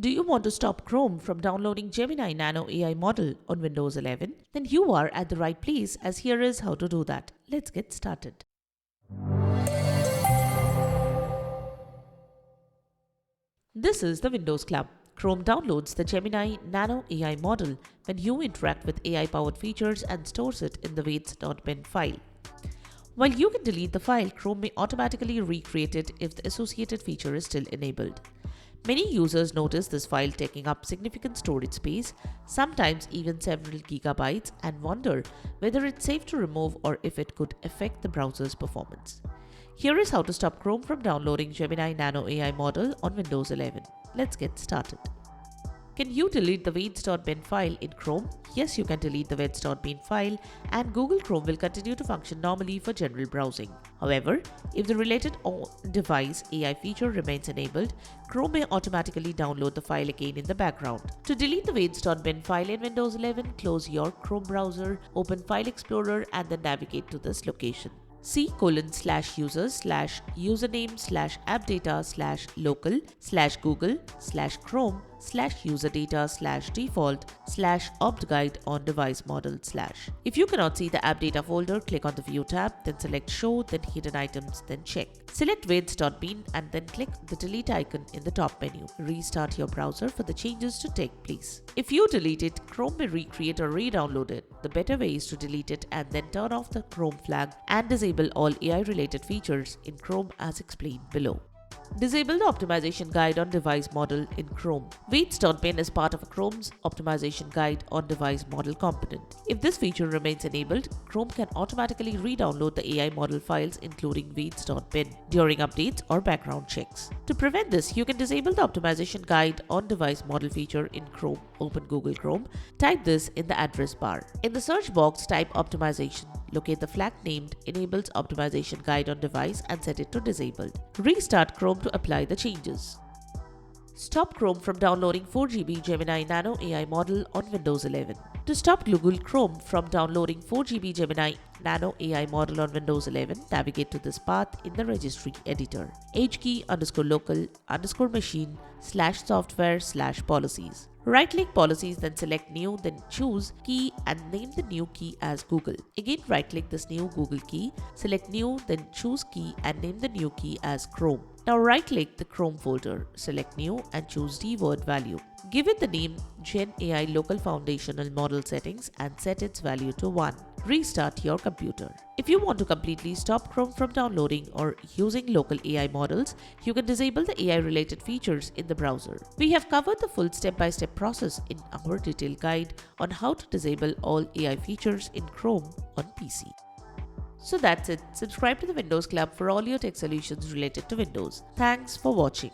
Do you want to stop Chrome from downloading Gemini Nano AI Model on Windows 11? Then you are at the right place, as here is how to do that. Let's get started. This is the Windows Club. Chrome downloads the Gemini Nano AI Model when you interact with AI-powered features and stores it in the weights.bin file. While you can delete the file, Chrome may automatically recreate it if the associated feature is still enabled. Many users notice this file taking up significant storage space, sometimes even several gigabytes, and wonder whether it's safe to remove or if it could affect the browser's performance. Here is how to stop Chrome from downloading Gemini Nano AI Model on Windows 11. Let's get started. Can you delete the weights.bin file in Chrome? Yes, you can delete the weights.bin file, and Google Chrome will continue to function normally for general browsing. However, if the related on-device AI feature remains enabled, Chrome may automatically download the file again in the background. To delete the weights.bin file in Windows 11, close your Chrome browser, open File Explorer, and then navigate to this location. c:/users/appdata/local/google/chrome/user/data/default/OptGuideOnDeviceModel/. If you cannot see the AppData folder, click on the View tab, then select Show, then Hidden Items, then Check. Select weights.bin and then click the Delete icon in the top menu. Restart your browser for the changes to take place. If you delete it, Chrome may recreate or re-download it. The better way is to delete it and then turn off the Chrome flag and disable all AI-related features in Chrome as explained below. Disable the Optimization Guide on Device Model in Chrome. Weights.bin is part of Chrome's Optimization Guide on Device Model component. If this feature remains enabled, Chrome can automatically re-download the AI model files including weights.bin during updates or background checks. To prevent this, you can disable the Optimization Guide on Device Model feature in Chrome. Open Google Chrome, type this in the address bar. In the search box, type Optimization. Locate the flag named Enables Optimization Guide on Device and set it to Disabled. Restart Chrome to apply the changes. Stop Chrome from downloading 4GB Gemini Nano AI Model on Windows 11. To stop Google Chrome from downloading 4GB Gemini Nano AI Model on Windows 11, navigate to this path in the Registry editor. hkey_local_machine/software/policies. Right-click Policies, then select New, then choose Key and name the new key as Google. Again, right-click this new Google key, select New, then choose Key and name the new key as Chrome. Now right-click the Chrome folder, select New and choose dword value. Give it the name Gen AI Local Foundational Model Settings and set its value to 1. Restart your computer. If you want to completely stop Chrome from downloading or using local AI models, you can disable the AI-related features in the browser. We have covered the full step-by-step process in our detailed guide on how to disable all AI features in Chrome on PC. So that's it. Subscribe to the Windows Club for all your tech solutions related to Windows. Thanks for watching.